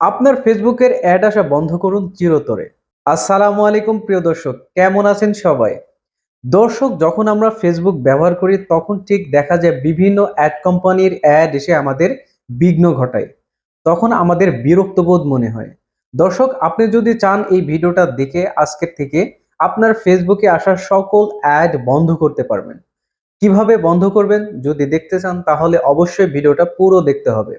আপনার ফেসবুকের অ্যাড আসা বন্ধ করুন চিরতরে। আসসালামু আলাইকুম প্রিয় দর্শক, কেমন আছেন সবাই? দর্শক, যখন আমরা ফেসবুক ব্যবহার করি তখন ঠিক দেখা যায় বিভিন্ন অ্যাড কোম্পানির অ্যাড এসে আমাদের বিঘ্ন ঘটায়। তখন আমাদের বিরক্তবোধ মনে হয়। দর্শক, আপনি যদি চান এই ভিডিওটা দেখে আজকের থেকে আপনার ফেসবুকে আসা সকল অ্যাড বন্ধ করতে পারবেন। কিভাবে বন্ধ করবেন যদি দেখতে চান তাহলে অবশ্যই ভিডিওটা পুরো দেখতে হবে।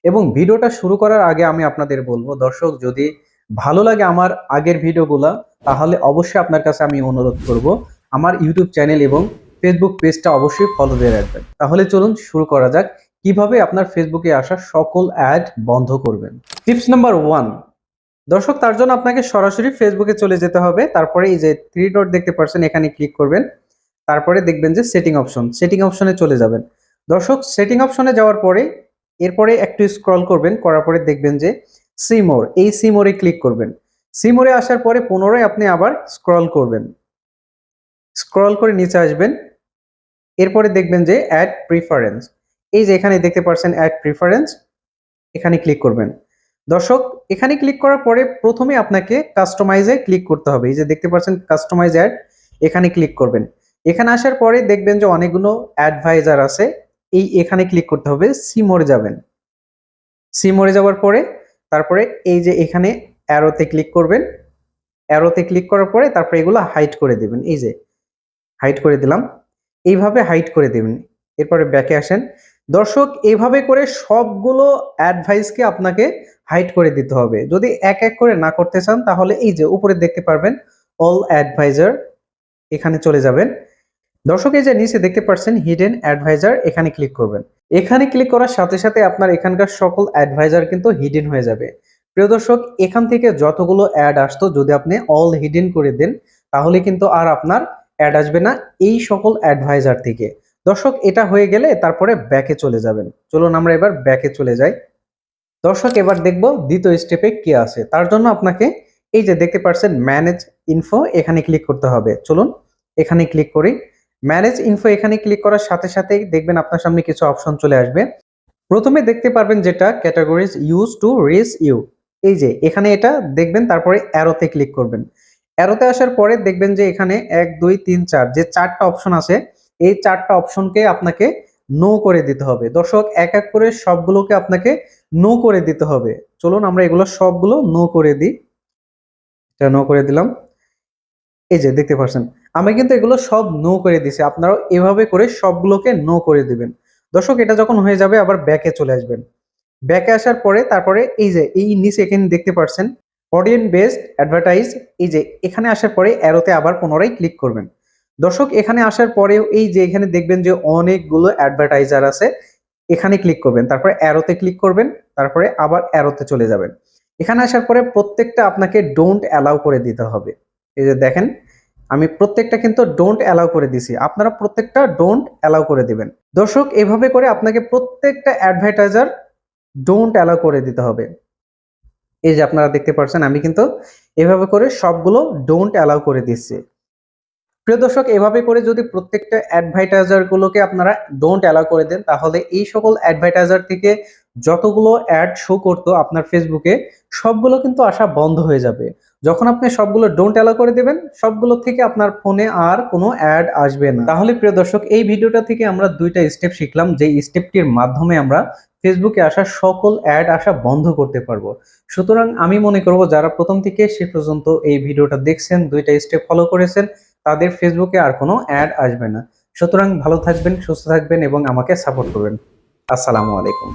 এবং ভিডিওটা শুরু করার আগে আমি আপনাদের বলবো, দর্শক, যদি ভালো লাগে আমার আগের ভিডিওগুলা তাহলে অবশ্যই আপনার কাছে আমি অনুরোধ করব আমার ইউটিউব চ্যানেল এবং ফেসবুক পেজটা অবশ্যই ফলো দিয়ে রাখবেন। তাহলে চলুন শুরু করা যাক কিভাবে আপনার ফেসবুকে আসা সকল অ্যাড বন্ধ করবেন। টিপস নাম্বার 1, দর্শক, তার জন্য আপনাকে সরাসরি ফেসবুকে চলে যেতে হবে। তারপরে এই যে 3 ডট দেখতে পাচ্ছেন, এখানে ক্লিক করবেন। তারপরে দেখবেন যে সেটিং অপশনে চলে যাবেন। দর্শক, সেটিং অপশনে যাওয়ার পরে এরপরে একটু স্ক্রল করবেন, করার পরে দেখবেন যে সি মোর, এই সি মোরে ক্লিক করবেন। সি মোরে আসার পরে পুনরায় আপনি আবার স্ক্রল করবেন, স্ক্রল করে নিচে আসবেন। এরপরে দেখবেন যে অ্যাড প্রিফারেন্স, এই যে এখানে দেখতে পাচ্ছেন অ্যাড প্রিফারেন্স, এখানে ক্লিক করবেন। দর্শক, এখানে ক্লিক করার পরে প্রথমে আপনাকে কাস্টমাইজে ক্লিক করতে হবে। এই যে দেখতে পাচ্ছেন কাস্টমাইজ অ্যাড, এখানে ক্লিক করবেন। এখানে আসার পরে দেখবেন যে অনেকগুলো অ্যাডভাইজার আছে, এখানে ক্লিক করতে হবে। সি মোরে যাবেন। সি মোরে যাওয়ার পরে তারপরে এই যে এখানে অ্যারোতে ক্লিক করবেন। অ্যারোতে ক্লিক করার পরে তারপরে এগুলো হাইড করে দিবেন। এই যে হাইড করে দিলাম, এইভাবে হাইড করে দিবেন। এরপরে ব্যাকে আসেন। দর্শক, এইভাবে করে সবগুলো অ্যাডভাইসকে আপনাকে হাইড করে দিতে হবে। যদি এক এক করে না করতে চান তাহলে এই যে উপরে দেখতে পারবেন অল অ্যাডভাইজার, এখানে চলে যাবেন। দর্শক, এই যে নিচে দেখতে পাচ্ছেন হিডেন অ্যাডভাইজার, এখানে ক্লিক করবেন। এখানে ক্লিক করার সাথে সাথে আপনার এখানকার সকল অ্যাডভাইজার কিন্তু হিডেন হয়ে যাবে। প্রিয় দর্শক, এখান থেকে যতগুলো অ্যাড আসতো যদি আপনি অল হিডেন করে দেন তাহলে কিন্তু আর আপনার অ্যাড আসবে না এই সকল অ্যাডভাইজার থেকে। দর্শক, এটা হয়ে গেলে তারপরে ব্যাকে চলে যাবেন। চলুন আমরা এবার ব্যাকে চলে যাই। দর্শক, এবার দেখব দ্বিতীয় স্টেপে কি আছে। তার জন্য আপনাকে এই যে দেখতে পাচ্ছেন ম্যানেজ ইনফো, এখানে ক্লিক করতে হবে। চলুন এখানে ক্লিক করি। ম্যানেজ ইনফো এখানে ক্লিক করার সাথে সাথেই দেখবেন আপনার সামনে কিছু অপশন চলে আসবে। প্রথমে দেখতে পারবেন যেটা categories use to reach you, এই যে এখানে এটা দেখবেন। তারপরে অ্যারোতে ক্লিক করবেন। অ্যারোতে আসার পরে দেখবেন যে এখানে 1 2 3 4 যে 4টা অপশন আছে, এই 4টা অপশনকে আপনাকে নো করে দিতে হবে। দর্শক, এক এক করে সবগুলোকে আপনাকে নো করে দিতে হবে। চলুন আমরা এগুলো সবগুলো নো করে দিই। এটা নো করে দিলাম। এই যে দেখতে পাচ্ছেন আমি কিন্তু এগুলো সব নো করে দিছি। আপনারাও এভাবে করে সবগুলোকে নো করে দিবেন। দর্শক, এটা যখন হয়ে যাবে আবার ব্যাকে চলে আসবেন। ব্যাকে আসার পরে তারপরে এই যে এই নিচে এখানে দেখতে পাচ্ছেন অডিয়েন্স বেসড অ্যাডভার্টাইজ, এই যে এখানে আসার পরে অ্যারোতে আবার পুনরায় ক্লিক করবেন। দর্শক, এখানে আসার পরেও এই যে এখানে দেখবেন যে অনেকগুলো অ্যাডভার্টাইজার আছে, এখানে ক্লিক করবেন। তারপরে অ্যারোতে ক্লিক করবেন। তারপরে আবার অ্যারোতে চলে যাবেন। এখানে আসার পরে প্রত্যেকটা আপনাকে ডোন্ট অ্যালাউ করে দিতে হবে। এই যে দেখেন আমি প্রত্যেকটা কিন্তু ডোন্ট অ্যালাউ করে দিছি, আপনারা প্রত্যেকটা ডোন্ট অ্যালাউ করে দিবেন। দর্শক, এভাবে করে আপনাকে প্রত্যেকটা অ্যাডভার্টাইজার ডোন্ট অ্যালাউ করে দিতে হবে। এই যে আপনারা দেখতে পাচ্ছেন আমি কিন্তু এভাবে করে সবগুলো ডোন্ট অ্যালাউ করে দিচ্ছি। প্রিয় দর্শক, এভাবে করে যদি প্রত্যেকটা অ্যাডভার্টাইজার গুলোকে আপনারা ডোন্ট অ্যালাউ করে দেন তাহলে এই সকল অ্যাডভার্টাইজার থেকে যতগুলো অ্যাড শো করতো আপনার ফেসবুকে সবগুলো কিন্তু আসা বন্ধ হয়ে যাবে। যখন আপনি সবগুলো ডোন্ট অ্যালাউ করে দেবেন সবগুলো থেকে আপনার ফোনে আর কোনো অ্যাড আসবে না। তাহলে প্রিয় দর্শক, এই ভিডিওটা থেকে আমরা দুইটা স্টেপ শিখলাম, যে স্টেপটির মাধ্যমে আমরা ফেসবুকে আসা সকল অ্যাড আসা বন্ধ করতে পারবো। সুতরাং আমি মনে করব যারা প্রথম থেকে শেষ পর্যন্ত এই ভিডিওটা দেখছেন, দুইটা স্টেপ ফলো করেছেন, তাদের ফেসবুকে আর কোনো অ্যাড আসবে না। সুতরাং ভালো থাকবেন, সুস্থ থাকবেন এবং আমাকে সাপোর্ট করবেন। আসসালামু আলাইকুম।